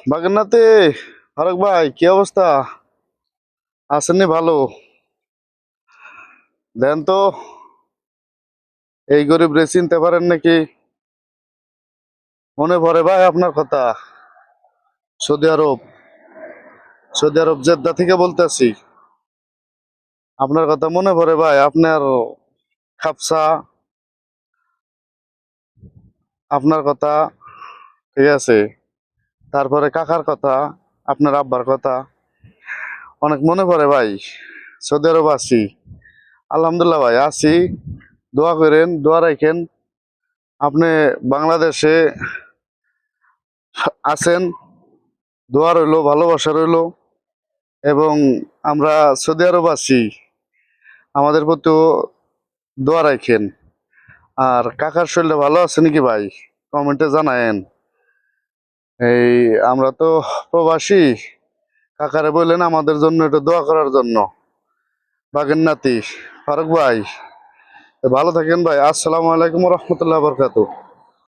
বাগেরনাতে ফারুক ভাই, কি অবস্থা? আছেননি ভালো? দেন তো, এই গরিব রে চিনতে পারেন নাকি? মনে পড়ে ভাই আপনার কথা। সৌদি আরব, সৌদি আরব জেদ্দা থেকে বলতেছি। আপনার কথা মনে পড়ে ভাই, আপনার খাপসা, আপনার কথা। ঠিক আছে, তারপরে কাকার কথা, আপনার আব্বার কথা অনেক মনে পড়ে ভাই। সৌদি আরব আছি, আলহামদুলিল্লাহ ভাই আছি। দোয়া করেন, দোয়া রাখেন। আপনি বাংলাদেশে আছেন, দোয়া রইলো, ভালোবাসা রইলো। এবং আমরা সৌদি আরব আছি, আমাদের প্রতিও দোয়া রাখেন। আর কাকার শরীরটা ভালো আছে নাকি ভাই? কমেন্টে জানায়েন। এই আমরা তো প্রবাসী, কাকারে বললেন আমাদের জন্য একটু দোয়া করার জন্য। বাগের নাতি ফারুক ভাই, ভালো থাকেন ভাই। আসসালামু আলাইকুম রহমতুল্লাহ বরকাতু।